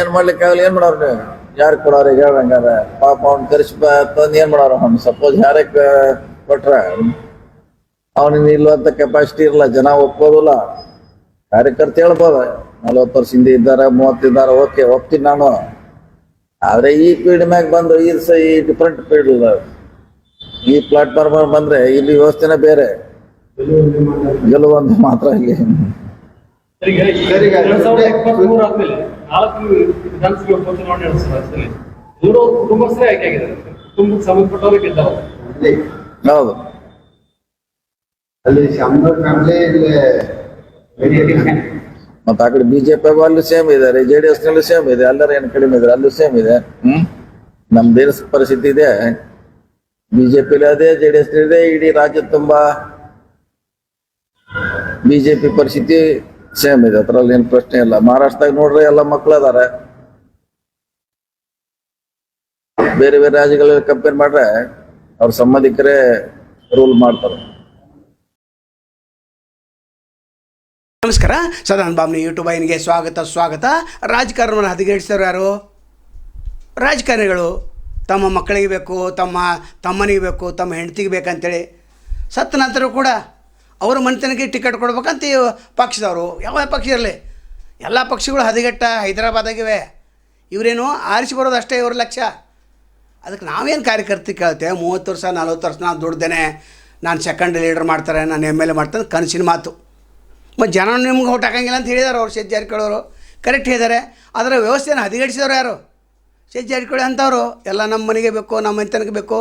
ಏನು ಮಾಡ್ಲಿಕ್ಕೆ ಆಗಲ್ಲ, ಏನು ಮಾಡೋರು ನೀವು? ಯಾರು ಕೊಡೋರು ಈಗ ಹೇಳ್ರಂಗಾರ? ಪಾಪ ಅವ್ನು ಕರೆಸಿ ತಂದು ಏನು ಮಾಡೋರು? ಅವ್ನು ಸಪೋಸ್ ಯಾರೇ ಕೊಟ್ರೆ ಅವನಿಗೆ ನಿಲ್ಲುವಂಥ ಕೆಪಾಸಿಟಿ ಇರಲ್ಲ, ಜನ ಒಪ್ಪೋದಿಲ್ಲ. ಕಾರ್ಯಕರ್ತ ಹೇಳ್ಬೋದು 40 ವರ್ಷ ಹಿಂದೆ ಇದ್ದಾರೆ, 30 ಇದ್ದಾರೆ, ಓಕೆ ಒಪ್ತೀನಿ ನಾನು. ಆದರೆ ಈ ಫೀಲ್ಡ್ ಮ್ಯಾಗ ಬಂದು ಈ ಡಿಫ್ರೆಂಟ್ ಫೀಲ್ಡ್, ಈ ಪ್ಲಾಟ್ಫಾರ್ಮ್ ಬಂದ್ರೆ ಇಲ್ಲಿ ವ್ಯವಸ್ಥೆನೇ ಬೇರೆ, ಗೆಲುವಂತ ಮಾತ್ರ ಇಲ್ಲಿ. ಹೌದು, ಮತ್ತೆ ಆ ಕಡೆ ಬಿಜೆಪಿ ಅಲ್ಲೂ ಸೇಮ್ ಇದಾರೆ, JDS ನಲ್ಲೂ ಸೇಮ್ ಇದೆ, ಎಲ್ಲರೂ ಏನು ಕಡಿಮೆ ಇದಾರೆ, ಅಲ್ಲೂ ಸೇಮ್ ಇದೆ. ನಮ್ಮ ದೇಶದ ಪರಿಸ್ಥಿತಿ ಇದೆ, ಬಿಜೆಪಿಲಿ ಅದೇ, JDS ಇದೆ. ಇಡೀ ರಾಜ್ಯ ತುಂಬಾ ಬಿಜೆಪಿ ಪರಿಸ್ಥಿತಿ ಸೇಮ್ ಇದೆ, ಅದ್ರಲ್ಲಿ ಏನು ಪ್ರಶ್ನೆ ಇಲ್ಲ. ಮಹಾರಾಷ್ಟ್ರದಾಗ ನೋಡ್ರಿ ಎಲ್ಲ ಮಕ್ಳು ಅದಾರೆ, ಬೇರೆ ಬೇರೆ ರಾಜ್ಯಗಳಲ್ಲಿ ಕಂಪೇರ್ ಮಾಡ್ರೆ ಅವ್ರ ಸಂಬಂಧಿಕರೇ ರೂಲ್ ಮಾಡ್ತಾರೆ. ನಮಸ್ಕಾರ, ಸದಾನಂದ ಬಾಮ್ನಿ ಯೂಟ್ಯೂಬ್ ಐನಿಗೆ ಸ್ವಾಗತ. ರಾಜಕಾರಣವನ್ನು ಹದಗೆಡಿಸಿದವರು ಯಾರು? ರಾಜಕಾರಣಿಗಳು. ತಮ್ಮ ಮಕ್ಕಳಿಗೆ ಬೇಕು, ತಮ್ಮನಿಗೆ ಬೇಕು, ತಮ್ಮ ಹೆಂಡತಿಗೆ ಬೇಕಂತೇಳಿ ಸತ್ತ ನಂತರ ಕೂಡ ಅವರ ಮನೆತನಕ್ಕೆ ಟಿಕೆಟ್ ಕೊಡ್ಬೇಕಂತ ಪಕ್ಷದವರು, ಯಾವ ಪಕ್ಷ ಇರಲಿ, ಎಲ್ಲ ಪಕ್ಷಗಳು ಹದಗೆಟ್ಟ ಹೈದರಾಬಾದಾಗಿವೆ. ಇವರೇನು ಆರಿಸಿ ಬರೋದು ಅಷ್ಟೇ ಇವ್ರ ಲಕ್ಷ್ಯ. ಅದಕ್ಕೆ ನಾವೇನು ಕಾರ್ಯಕರ್ತ ಕೇಳ್ತೇವೆ? 30 ವರ್ಷ 40 ವರ್ಷ ನಾನು ದುಡ್ದೇನೆ, ನಾನು ಸೆಕೆಂಡ್ ಲೀಡರ್ ಮಾಡ್ತಾರೆ, ನಾನು MLA ಮಾಡ್ತಾನೆ, ಕನಸಿನ ಮಾತು. ಮತ್ತು ಜನ ನಿಮ್ಗೆ ಓಟ್ ಹಾಕಂಗಿಲ್ಲ ಅಂತ ಹೇಳಿದಾರೆ ಅವ್ರು, ಶೆಟ್ಟಿ ಜಾರಕಿಹೊಳಿ ಕರೆಕ್ಟ್ ಹೇಳಿದ್ದಾರೆ. ಅದರ ವ್ಯವಸ್ಥೆಯನ್ನು ಹದಗೆಡಿಸಿದವರು ಯಾರು? ಶೆಟ್ಟಿ ಜಾರಕಿಹೊಳಿ ಅಂಥವ್ರು. ಎಲ್ಲ ನಮ್ಮ ಮನೆಗೆ ಬೇಕು, ನಮ್ಮ ಮನೆತನಕ್ಕೆ ಬೇಕು.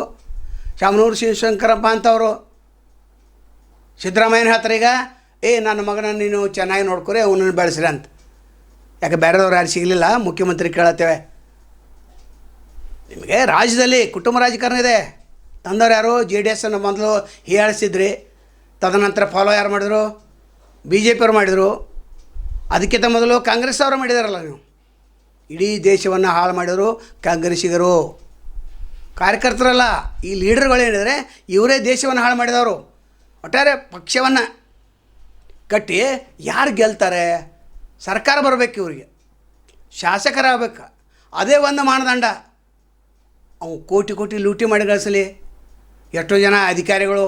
ಶಾಮನೂರು ಶಿವಶಂಕರಪ್ಪ ಅಂಥವ್ರು. ಸಿದ್ದರಾಮಯ್ಯನ ಹತ್ರ ಈಗ ನನ್ನ ಮಗನ ನೀನು ಚೆನ್ನಾಗಿ ನೋಡ್ಕೊರಿ, ಅವನನ್ನು ಬೆಳೆಸ್ರಿ ಅಂತ. ಯಾಕೆ ಬೇರೆದವ್ರು ಯಾರು ಸಿಗಲಿಲ್ಲ, ಮುಖ್ಯಮಂತ್ರಿ ಕೇಳತ್ತೇವೆ. ನಿಮಗೆ ರಾಜ್ಯದಲ್ಲಿ ಕುಟುಂಬ ರಾಜಕಾರಣ ಇದೆ. ತಂದವ್ರು ಯಾರು? JDS ಅನ್ನು ಮೊದಲು ಹೀಯಾಳಿಸಿದ್ರಿ, ತದನಂತರ ಫಾಲೋ ಯಾರು ಮಾಡಿದ್ರು? BJP ಅವ್ರು ಮಾಡಿದರು. ಅದಕ್ಕಿಂತ ಮೊದಲು ಕಾಂಗ್ರೆಸ್ ಅವರು ಮಾಡಿದಾರಲ್ಲ. ನೀವು ಇಡೀ ದೇಶವನ್ನು ಹಾಳು ಮಾಡಿದರು ಕಾಂಗ್ರೆಸ್ಸಿಗರು, ಕಾರ್ಯಕರ್ತರಲ್ಲ. ಈ ಲೀಡರ್ಗಳೇನಿದ್ದಾರೆ ಇವರೇ ದೇಶವನ್ನು ಹಾಳು ಮಾಡಿದವರು. ಒಟ್ಟಾರೆ ಪಕ್ಷವನ್ನು ಕಟ್ಟಿ ಯಾರು ಗೆಲ್ತಾರೆ? ಸರ್ಕಾರ ಬರಬೇಕು, ಇವರಿಗೆ ಶಾಸಕರಾಗಬೇಕು. ಅದೇ ಒಂದು ಮಾನದಂಡ. ಅವು ಕೋಟಿ ಲೂಟಿ ಮಾಡಿ ಗಳಿಸಲಿ. ಎಷ್ಟೋ ಜನ ಅಧಿಕಾರಿಗಳು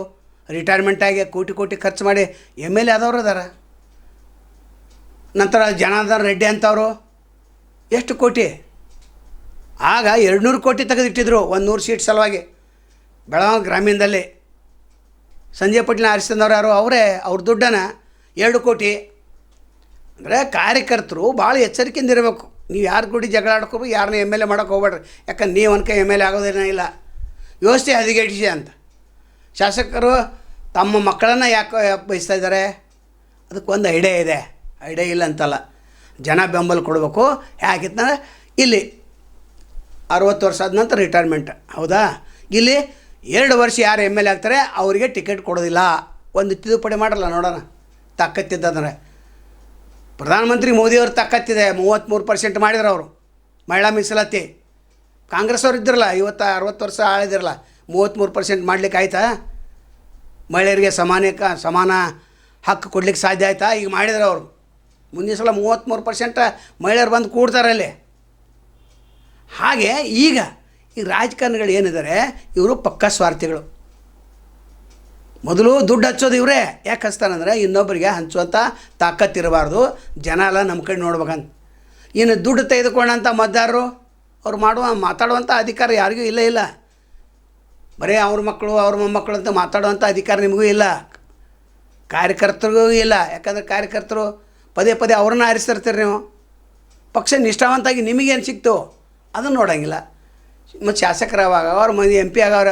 ರಿಟೈರ್ಮೆಂಟ್ ಆಗಿ ಕೋಟಿ ಖರ್ಚು ಮಾಡಿ MLA ಆದವರು ಅದಾರ. ನಂತರ ಜನಾರ್ದನ್ ರೆಡ್ಡಿ ಅಂತವರು ಎಷ್ಟು ಕೋಟಿ, ಆಗ 200 ಕೋಟಿ ತೆಗೆದಿಟ್ಟಿದ್ರು 100 ಸೀಟ್ ಸಲುವಾಗಿ. ಬೆಳಗಾವಿ ಗ್ರಾಮೀಣದಲ್ಲಿ ಸಂಜಯ್ ಪಟೇಲ್ನ ಆರಿಸಿದವ್ರು ಯಾರು? ಅವರೇ. ಅವ್ರ ದುಡ್ಡನ್ನು 2 ಕೋಟಿ. ಅಂದರೆ ಕಾರ್ಯಕರ್ತರು ಭಾಳ ಎಚ್ಚರಿಕೆಯಿಂದ ಇರಬೇಕು. ನೀವು ಯಾರು ಕೂಡ ಜಗಳ ಆಡ್ಕೋಬೇಕು, ಯಾರನ್ನ MLA ಮಾಡೋಕೆ ಹೋಗ್ಬೇಡ್ರಿ. ಯಾಕಂದ್ರೆ ನೀವು ಅನ್ಕ MLA ಆಗೋದೇನೋ ಇಲ್ಲ, ವ್ಯವಸ್ಥೆ ಹದಗೆಡಿಸಿ ಅಂತ. ಶಾಸಕರು ತಮ್ಮ ಮಕ್ಕಳನ್ನು ಯಾಕೆ ಬಯಸ್ತಾ ಇದ್ದಾರೆ? ಅದಕ್ಕೊಂದು ಐಡಿಯಾ ಇದೆ. ಐಡಿಯಾ ಇಲ್ಲ ಅಂತಲ್ಲ, ಜನ ಬೆಂಬಲ ಕೊಡಬೇಕು. ಯಾಕಿತ್ತಂದ್ರೆ ಇಲ್ಲಿ 60 ವರ್ಷ ಆದ ನಂತರ ರಿಟೈರ್ಮೆಂಟ್, ಹೌದಾ? ಇಲ್ಲಿ 2 ವರ್ಷ ಯಾರು MLA ಆಗ್ತಾರೆ ಅವರಿಗೆ ಟಿಕೆಟ್ ಕೊಡೋದಿಲ್ಲ. ಒಂದು ತಿದ್ದುಪಡಿ ಮಾಡಲ್ಲ, ನೋಡೋಣ ತಾಕತ್ತಿದ್ದಂದರೆ. ಪ್ರಧಾನಮಂತ್ರಿ ಮೋದಿಯವ್ರು ತಾಕತ್ತಿದೆ, 33% ಮಾಡಿದ್ರು ಅವರು ಮಹಿಳಾ ಮೀಸಲಾತಿ. ಕಾಂಗ್ರೆಸ್ ಅವ್ರು ಇದ್ದಿರಲ್ಲ, 60 ವರ್ಷ ಆಳಿದಿರಲ್ಲ, 33% ಮಾಡ್ಲಿಕ್ಕೆ ಆಯ್ತಾ? ಮಹಿಳೆಯರಿಗೆ ಸಮಾನ ಹಕ್ಕು ಕೊಡ್ಲಿಕ್ಕೆ ಸಾಧ್ಯ ಆಯಿತಾ? ಈಗ ಮಾಡಿದ್ರು ಅವರು. ಮುಂದಿನ ಸಲ 33% ಮಹಿಳೆಯರು ಬಂದು ಕೂಡ್ತಾರೆ ಅಲ್ಲಿ. ಹಾಗೆ ಈಗ ಈ ರಾಜಕಾರಣಿಗಳು ಏನಿದ್ದಾರೆ ಇವರು ಪಕ್ಕಾ ಸ್ವಾರ್ಥಿಗಳು. ಮೊದಲು ದುಡ್ಡು ಹಚ್ಚೋದು ಇವರೇ. ಯಾಕೆ ಹಚ್ತಾನಂದ್ರೆ ಇನ್ನೊಬ್ಬರಿಗೆ ಹಂಚುವಂಥ ತಾಕತ್ತಿರಬಾರ್ದು, ಜನ ಎಲ್ಲ ನಮ್ಮ ಕಡೆ ನೋಡ್ಬೇಕಂತ. ಇನ್ನು ದುಡ್ಡು ತೆಗೆದುಕೊಂಡಂಥ ಮತದಾರರು ಅವ್ರು ಮಾತಾಡುವಂಥ ಅಧಿಕಾರ ಯಾರಿಗೂ ಇಲ್ಲ. ಬರೀ ಅವ್ರ ಮಕ್ಕಳು ಅವ್ರ ಮೊಮ್ಮಕ್ಕಳು ಅಂತ ಮಾತಾಡುವಂಥ ಅಧಿಕಾರ ನಿಮಗೂ ಇಲ್ಲ, ಕಾರ್ಯಕರ್ತರಿಗೂ ಇಲ್ಲ. ಯಾಕಂದರೆ ಕಾರ್ಯಕರ್ತರು ಪದೇ ಅವ್ರನ್ನ ಆರಿಸ್ತಿರ್ತೀರಿ ನೀವು. ಪಕ್ಷ ನಿಷ್ಠಾವಂತಾಗಿ ನಿಮಗೇನು ಸಿಕ್ತು ಅದನ್ನು ನೋಡೋಂಗಿಲ್ಲ. ಮತ್ತು ಶಾಸಕರಾವಾಗ ಅವ್ರ ಮಂದಿ MP ಆಗೋರ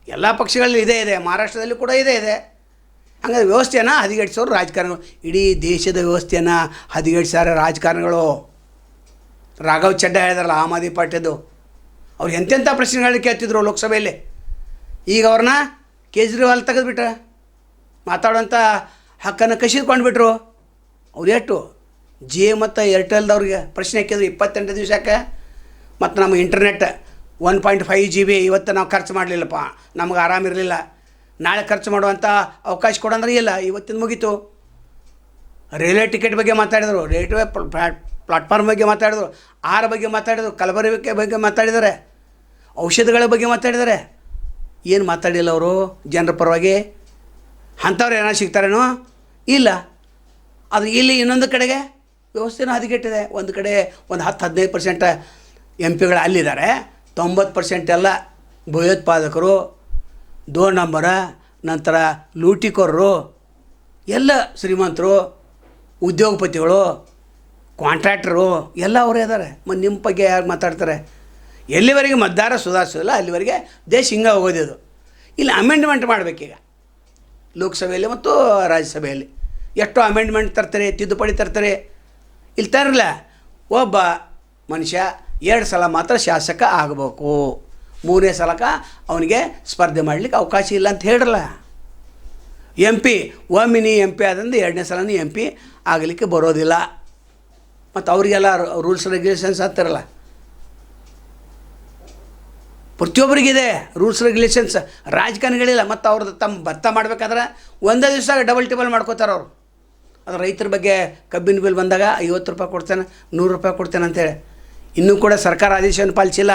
ಎಲ್ಲ ಪಕ್ಷಗಳಲ್ಲಿ ಇದೆ, ಮಹಾರಾಷ್ಟ್ರದಲ್ಲಿ ಕೂಡ ಇದೆ. ಹಂಗಾದ್ರೆ ವ್ಯವಸ್ಥೆಯನ್ನು ಹದಗೆಡಿಸೋರು ರಾಜಕಾರಣಿಗಳು. ಇಡೀ ದೇಶದ ವ್ಯವಸ್ಥೆಯನ್ನು ಹದಗೆಡಿಸ್ಯಾರ ರಾಜಕಾರಣಿಗಳು. ರಾಘವ್ ಚಡ್ಡಾ ಹೇಳಿದಾರಲ್ಲ, ಆಮ್ ಆದ್ಮಿ ಪಾರ್ಟಿದು, ಅವ್ರು ಎಂತೆಂಥ ಪ್ರಶ್ನೆಗಳನ್ನ ಕೇಳ್ತಿದ್ರು ಲೋಕಸಭೆಯಲ್ಲಿ. ಈಗ ಅವ್ರನ್ನ ಕೇಜ್ರಿವಾಲ್ ತೆಗೆದುಬಿಟ್ಟ, ಮಾತಾಡುವಂಥ ಹಕ್ಕನ್ನು ಕಸಿದುಕೊಂಡ್ಬಿಟ್ರು. ಅವ್ರು ಎಷ್ಟು ಜಿಯೋ ಮತ್ತು ಏರ್ಟೆಲ್ದವ್ರಿಗೆ ಪ್ರಶ್ನೆ ಹಾಕಿದ್ರು 28 ದಿವಸಕ್ಕೆ. ಮತ್ತು ನಮ್ಮ ಇಂಟರ್ನೆಟ್ 1.5 GB ಇವತ್ತು ನಾವು ಖರ್ಚು ಮಾಡಲಿಲ್ಲಪ್ಪ, ನಮ್ಗೆ ಆರಾಮಿರಲಿಲ್ಲ, ನಾಳೆ ಖರ್ಚು ಮಾಡುವಂಥ ಅವಕಾಶ ಕೊಡಂದ್ರೆ ಇಲ್ಲ, ಇವತ್ತಿನ ಮುಗೀತು. ರೈಲ್ವೆ ಟಿಕೆಟ್ ಬಗ್ಗೆ ಮಾತಾಡಿದರು. ರೈಲ್ವೆ ಪ್ಲಾಟ್ಫಾರ್ಮ್ ಬಗ್ಗೆ ಮಾತಾಡಿದ್ರು, ಆಹಾರ ಬಗ್ಗೆ ಮಾತಾಡಿದ್ರು, ಕಲಬೆರಕೆ ಬಗ್ಗೆ ಮಾತಾಡಿದ್ದಾರೆ, ಔಷಧಿಗಳ ಬಗ್ಗೆ ಮಾತಾಡಿದ್ದಾರೆ. ಏನು ಮಾತಾಡಿಲ್ಲ ಅವರು ಜನರ ಪರವಾಗಿ? ಅಂಥವ್ರು ಏನಾರು ಸಿಗ್ತಾರೇನೋ? ಇಲ್ಲ. ಅದು ಇಲ್ಲಿ ಇನ್ನೊಂದು ಕಡೆಗೆ ವ್ಯವಸ್ಥೆನೂ ಹದಗೆಟ್ಟಿದೆ. ಒಂದು ಕಡೆ ಒಂದು 10-15% MP ಗಳು ಅಲ್ಲಿದ್ದಾರೆ, 90% ಎಲ್ಲ ಭಯೋತ್ಪಾದಕರು, 2 ನಂಬರ, ನಂತರ ಲೂಟಿಕೋರರು, ಎಲ್ಲ ಶ್ರೀಮಂತರು, ಉದ್ಯೋಗಪತಿಗಳು, ಕಾಂಟ್ರಾಕ್ಟರು ಎಲ್ಲ ಅವರೇ ಇದ್ದಾರೆ. ಮತ್ತು ನಿಮ್ಮ ಬಗ್ಗೆ ಯಾರು ಮಾತಾಡ್ತಾರೆ? ಎಲ್ಲಿವರೆಗೆ ಮತದಾರ ಸುಧಾರಿಸೋದಿಲ್ಲ ಅಲ್ಲಿವರೆಗೆ ದೇಶ ಹಿಂಗೆ ಹೋಗೋದು. ಇಲ್ಲಿ ಅಮೆಂಡ್ಮೆಂಟ್ ಮಾಡಬೇಕೀಗ ಲೋಕಸಭೆಯಲ್ಲಿ ಮತ್ತು ರಾಜ್ಯಸಭೆಯಲ್ಲಿ. ಎಷ್ಟು ಅಮೆಂಡ್ಮೆಂಟ್ ತರ್ತಾರೆ, ತಿದ್ದುಪಡಿ ತರ್ತಾರೆ. ಇಲ್ಲಿ ತರಲ್ಲ. ಒಬ್ಬ ಮನುಷ್ಯ 2 ಸಲ ಮಾತ್ರ ಶಾಸಕ ಆಗಬೇಕು, 3ನೇ ಸಲಕ್ಕೆ ಅವನಿಗೆ ಸ್ಪರ್ಧೆ ಮಾಡಲಿಕ್ಕೆ ಅವಕಾಶ ಇಲ್ಲ ಅಂತ ಹೇಳಿರಲ್ಲ. MP ಒಮ್ಮೆ ನೀ MP ಆದಂದು 2ನೇ ಸಲ ನೀ MP ಆಗಲಿಕ್ಕೆ ಬರೋದಿಲ್ಲ. ಮತ್ತು ಅವರಿಗೆಲ್ಲ ರೂಲ್ಸ್ ರೆಗ್ಯುಲೇಷನ್ಸ್ ಅಂತಾರಲ್ಲ, ಪ್ರತಿಯೊಬ್ಬರಿಗಿದೆ ರೂಲ್ಸ್ ರೆಗ್ಯುಲೇಷನ್ಸ್. ರಾಜಕಾರಣಿಗಳಿಲ್ಲ. ಮತ್ತು ಅವ್ರದ್ದು ತಮ್ಮ ಭತ್ತ ಮಾಡಬೇಕಾದ್ರೆ ಒಂದೇ ದಿವಸ ಡಬಲ್ ಮಾಡ್ಕೋತಾರೆ ಅವರು. ಅದು ರೈತರ ಬಗ್ಗೆ ಕಬ್ಬಿನ ಬಿಲ್ ಬಂದಾಗ 50 ರೂಪಾಯಿ ಕೊಡ್ತೇನೆ, 100 ರೂಪಾಯಿ ಕೊಡ್ತೇನೆ ಅಂತೇಳಿ. ಇನ್ನೂ ಕೂಡ ಸರ್ಕಾರ ಆದೇಶವನ್ನು ಪಾಲಿಸಿಲ್ಲ.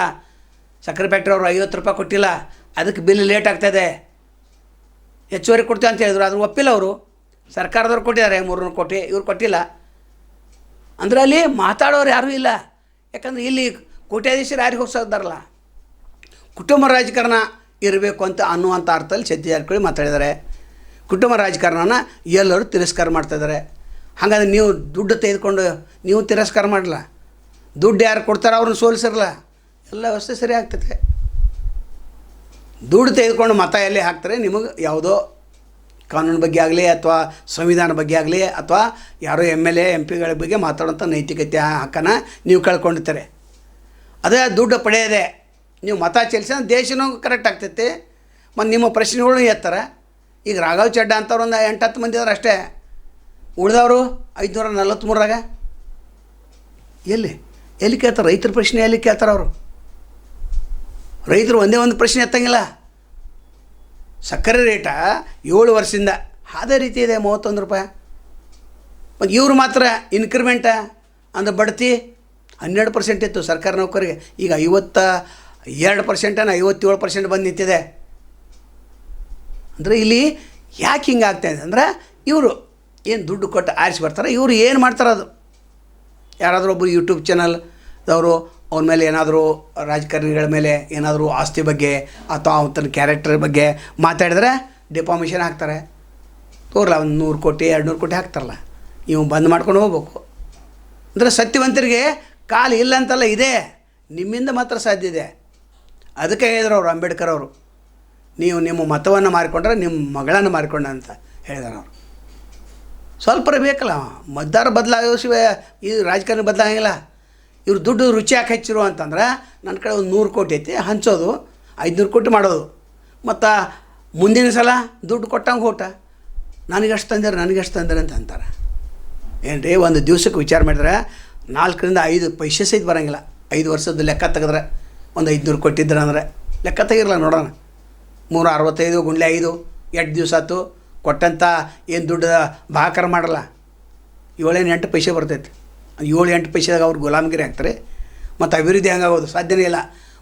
ಸಕ್ಕರೆ ಫ್ಯಾಕ್ಟ್ರಿ ಅವರು 50 ರೂಪಾಯಿ ಕೊಟ್ಟಿಲ್ಲ, ಅದಕ್ಕೆ ಬಿಲ್ ಲೇಟ್ ಆಗ್ತಾಯಿದೆ. ಹೆಚ್ಚುವರಿ ಕೊಡ್ತೇವೆ ಅಂತ ಹೇಳಿದ್ರು, ಅದನ್ನು ಒಪ್ಪಿಲ್ಲ ಅವರು. ಸರ್ಕಾರದವ್ರು ಕೊಟ್ಟಿದ್ದಾರೆ 300 ಕೋಟಿ, ಇವ್ರು ಕೊಟ್ಟಿಲ್ಲ. ಅಂದರೆ ಅಲ್ಲಿ ಮಾತಾಡೋರು ಯಾರೂ ಇಲ್ಲ. ಯಾಕಂದರೆ ಇಲ್ಲಿ ಕೋಟ್ಯಾಧೀಶರು ಯಾರಿಗೆ ಹೋಗ್ಸೋದಾರಲ್ಲ. ಕುಟುಂಬ ರಾಜಕಾರಣ ಇರಬೇಕು ಅಂತ ಅನ್ನುವಂಥ ಅರ್ಥದಲ್ಲಿ ಸತೀಶ್ ಜಾರಕಿಹೊಳಿ ಮಾತಾಡಿದ್ದಾರೆ. ಕುಟುಂಬ ರಾಜಕಾರಣನ ಎಲ್ಲರೂ ತಿರಸ್ಕಾರ ಮಾಡ್ತಾಯಿದ್ದಾರೆ. ಹಾಗಾದ್ರೆ ನೀವು ದುಡ್ಡು ತೆಗೆದುಕೊಂಡು ನೀವು ತಿರಸ್ಕಾರ ಮಾಡಲ್ಲ, ದುಡ್ಡು ಯಾರು ಕೊಡ್ತಾರೋ ಅವ್ರನ್ನ ಸೋಲಿಸಿರಲ್ಲ, ಎಲ್ಲ ವ್ಯವಸ್ಥೆ ಸರಿ ಆಗ್ತೈತೆ. ದುಡ್ಡು ತೆಗೆದುಕೊಂಡು ಮತ ಎಲ್ಲಿ ಹಾಕ್ತಾರೆ, ನಿಮಗೆ ಯಾವುದೋ ಕಾನೂನು ಬಗ್ಗೆ ಆಗಲಿ ಅಥವಾ ಸಂವಿಧಾನ ಬಗ್ಗೆ ಆಗಲಿ ಅಥವಾ ಯಾರೋ MLA MP ಗಳ ಬಗ್ಗೆ ಮಾತಾಡೋಂಥ ನೈತಿಕತೆ ಹಕ್ಕನ್ನು ನೀವು ಕಳ್ಕೊಂಡಿರ್ತಾರೆ. ಅದೇ ದುಡ್ಡು ಪಡೆಯದೆ ನೀವು ಮತ ಚಲಿಸಿದ ದೇಶನೂ ಕರೆಕ್ಟ್ ಆಗ್ತೈತಿ. ಮತ್ತು ನಿಮ್ಮ ಪ್ರಶ್ನೆಗಳು ಎತ್ತಾರೆ. ಈಗ ರಾಘವ್ ಚಡ್ಡಾ ಅಂತವ್ರು ಒಂದು 8-10 ಮಂದಿ ಇದ್ದಾರೆ ಅಷ್ಟೇ. ಉಳಿದವರು 543 ಎಲ್ಲಿ ಕೇಳ್ತಾರೆ? ರೈತರ ಪ್ರಶ್ನೆ ಎಲ್ಲಿ ಕೇಳ್ತಾರೆ ಅವರು? ರೈತರು ಒಂದೇ ಒಂದು ಪ್ರಶ್ನೆ ಎತ್ತಂಗಿಲ್ಲ. ಸಕ್ಕರೆ ರೇಟ 7 ವರ್ಷದಿಂದ ಅದೇ ರೀತಿ ಇದೆ, 31 ರೂಪಾಯಿ. ಮತ್ತು ಇವರು ಮಾತ್ರ ಇನ್ಕ್ರಿಮೆಂಟ ಅಂದರೆ ಬಡ್ತಿ 12% ಇತ್ತು ಸರ್ಕಾರಿ ನೌಕರಿಗೆ. ಈಗ 52% 57% ಬಂದು ನಿಂತಿದೆ. ಅಂದರೆ ಇಲ್ಲಿ ಯಾಕೆ ಹಿಂಗೆ ಆಗ್ತಾಯಿದೆ ಅಂದರೆ ಇವರು ಏನು ದುಡ್ಡು ಕೊಟ್ಟು ಆರಿಸಿ ಬರ್ತಾರೆ, ಇವರು ಏನು ಮಾಡ್ತಾರೆ ಅದು. ಯಾರಾದರೂ ಒಬ್ಬರು ಯೂಟ್ಯೂಬ್ ಚಾನಲ್ದವರು ಅವನ ಮೇಲೆ ಏನಾದರೂ ರಾಜಕಾರಣಿಗಳ ಮೇಲೆ ಏನಾದರೂ ಆಸ್ತಿ ಬಗ್ಗೆ ಅಥವಾ ಅವನ ಕ್ಯಾರೆಕ್ಟರ್ ಬಗ್ಗೆ ಮಾತಾಡಿದ್ರೆ ಡಿಫಾಮೇಷನ್ ಹಾಕ್ತಾರೆ. ತೋರಲ್ಲ, ಒಂದು 100 ಕೋಟಿ 200 ಕೋಟಿ ಹಾಕ್ತಾರಲ್ಲ, ಇವು ಬಂದ್ ಮಾಡ್ಕೊಂಡು ಹೋಗ್ಬೇಕು. ಅಂದರೆ ಸತ್ಯವಂತರಿಗೆ ಕಾಲು ಇಲ್ಲ ಅಂತಲ್ಲ, ಇದೆ, ನಿಮ್ಮಿಂದ ಮಾತ್ರ ಸಾಧ್ಯ ಇದೆ. ಅದಕ್ಕೆ ಹೇಳಿದ್ರು ಅವರು ಅಂಬೇಡ್ಕರ್ ಅವರು, ನೀವು ನಿಮ್ಮ ಮತವನ್ನು ಮಾರಿಕೊಂಡ್ರೆ ನಿಮ್ಮ ಮಗಳನ್ನು ಮಾರಿಕೊಂಡ ಅಂತ ಹೇಳಿದಾರೆ ಅವರು. ಸ್ವಲ್ಪ ಬೇಕಲ್ಲ, ಮತದಾರ ಬದಲಾಯಿಸುವ ಈ ರಾಜಕಾರಣ ಬದಲಾಗಿಲ್ಲ. ಇವ್ರು ದುಡ್ಡು ರುಚಿ ಯಾಕೆ ಹೆಚ್ಚಿರು ಅಂತಂದ್ರೆ, ನನ್ನ ಕಡೆ ಒಂದು 100 ಕೋಟಿ ಐತಿ, ಹಂಚೋದು 500 ಕೋಟಿ ಮಾಡೋದು. ಮತ್ತು ಮುಂದಿನ ಸಲ ದುಡ್ಡು ಕೊಟ್ಟಂಗೆ ಓಟ ನನಗೆಷ್ಟು ತಂದಿರ ಅಂತ ಅಂತಾರೆ. ಏನು ರೀ, ಒಂದು ದಿವ್ಸಕ್ಕೆ ವಿಚಾರ ಮಾಡಿದ್ರೆ 4ರಿಂದ 5 ಪೈಸೆ ಸಹಿತ ಬರೋಂಗಿಲ್ಲ. 5 ವರ್ಷದ ಲೆಕ್ಕ ತೆಗೆದ್ರೆ ಒಂದು 500 ಕೊಟ್ಟಿದ್ರೆ ಅಂದರೆ ಲೆಕ್ಕ ತೆಗಿರಲ್ಲ. ನೋಡೋಣ, 365 ಗುಂಡ್ಲೆ 5 8 ದಿವಸ ಆಯ್ತು ಕೊಟ್ಟಂಥ ಏನು ದುಡ್ಡು ಭಾಕಾರ ಮಾಡಲ್ಲ. 7-8 ಪೈಸೆ ಬರ್ತೈತೆ. 7-8 ಪೈಸೆದಾಗ ಅವ್ರು ಗುಲಾಮಗಿರಿ ಆಗ್ತಾರೆ. ಮತ್ತು ಅಭಿವೃದ್ಧಿ ಹಂಗಾಗೋದು ಸಾಧ್ಯನೇ ಇಲ್ಲ.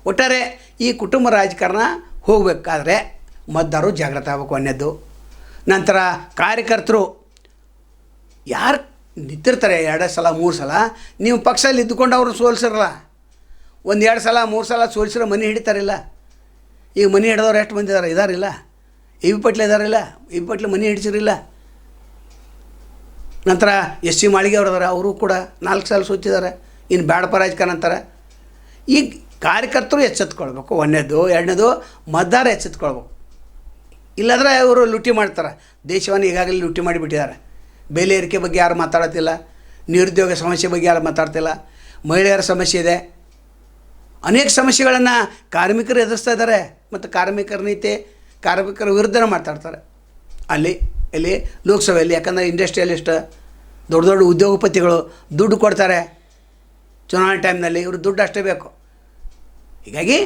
ಒಟ್ಟಾರೆ ಈ ಕುಟುಂಬ ರಾಜಕಾರಣ ಹೋಗಬೇಕಾದ್ರೆ ಮತದಾರರು ಜಾಗೃತ ಆಗಬೇಕು ಅನ್ನೋದು. ನಂತರ ಕಾರ್ಯಕರ್ತರು ಯಾರು ನಿಂತಿರ್ತಾರೆ 2 ಸಲ 3 ಸಲ, ನೀವು ಪಕ್ಷದಲ್ಲಿ ಇದ್ದುಕೊಂಡು ಅವ್ರನ್ನ ಸೋಲಿಸಿರಲ್ಲ. 1-2 ಸಲ 3 ಸಲ ಸೋಲಿಸಿರೋ ಮನೆ ಹಿಡಿತಾರಿಲ್ಲ. ಈಗ ಮನೆ ಹಿಡಿದವ್ರು ಎಷ್ಟು ಮಂದಿ ಇದಾರಿಲ್ಲ? EV ಪಟ್ಲೆ ಇದಾರಿಲ್ಲ, EV ಪಟ್ಲೆ ಮನೆ ಹಿಡಿಸಿರಿಲ್ಲ. ನಂತರ SC ಮಾಳಿಗೆ ಅವ್ರು ಇದಾರೆ, ಅವರು ಕೂಡ 4 ಸಲ ಸೋತಿದ್ದಾರೆ. ಇನ್ನು ಬ್ಯಾಡಪ್ಪ ರಾಜಕಾರಣ ಅಂತಾರೆ. ಈಗ ಕಾರ್ಯಕರ್ತರು ಎಚ್ಚೆತ್ಕೊಳ್ಬೇಕು. 1ನೇದು 2ನೇದು ಮತದಾರ ಎಚ್ಚೆತ್ಕೊಳ್ಬೇಕು. ಇಲ್ಲಾಂದರೆ ಅವರು ಲೂಟಿ ಮಾಡ್ತಾರೆ. ದೇಶವನ್ನು ಈಗಾಗಲೇ ಲೂಟಿ ಮಾಡಿಬಿಟ್ಟಿದ್ದಾರೆ. ಬೆಲೆ ಏರಿಕೆ ಬಗ್ಗೆ ಯಾರು ಮಾತಾಡ್ತಿಲ್ಲ, ನಿರುದ್ಯೋಗ ಸಮಸ್ಯೆ ಬಗ್ಗೆ ಯಾರು ಮಾತಾಡ್ತಿಲ್ಲ, ಮಹಿಳೆಯರ ಸಮಸ್ಯೆ ಇದೆ, ಅನೇಕ ಸಮಸ್ಯೆಗಳನ್ನು ಕಾರ್ಮಿಕರು ಎದುರಿಸ್ತಾ ಇದ್ದಾರೆ. ಮತ್ತು ಕಾರ್ಮಿಕರ ನೀತಿ, ಕಾರ್ಮಿಕರ ವಿರುದ್ಧನೇ ಮಾತಾಡ್ತಾರೆ ಇಲ್ಲಿ ಲೋಕಸಭೆಯಲ್ಲಿ. ಯಾಕಂದರೆ ಇಂಡಸ್ಟ್ರಿಯಲಿಸ್ಟ್ ದೊಡ್ಡ ದೊಡ್ಡ ಉದ್ಯೋಗಪತಿಗಳು ದುಡ್ಡು ಕೊಡ್ತಾರೆ ಚುನಾವಣೆ ಟೈಮ್ನಲ್ಲಿ, ಇವರು ದುಡ್ಡು ಅಷ್ಟೇ ಬೇಕು. ಹೀಗಾಗಿ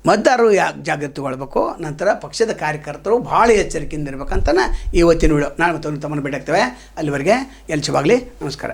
ಮತದಾರರು ಜಾಗೃತಿಗೊಳ್ಬೇಕು. ನಂತರ ಪಕ್ಷದ ಕಾರ್ಯಕರ್ತರು ಭಾಳ ಎಚ್ಚರಿಕೆಯಿಂದ ಇರಬೇಕಂತನ ಇವತ್ತಿನ ವಿಡಿಯೋ. ನಾಳೆ ಮತ್ತೆ ತಮ್ಮನ್ನು ಭೇಟಿ ಆಗ್ತೇವೆ. ಅಲ್ಲಿವರೆಗೆ ಎಲ್ಚವಾಗಲಿ. ನಮಸ್ಕಾರ.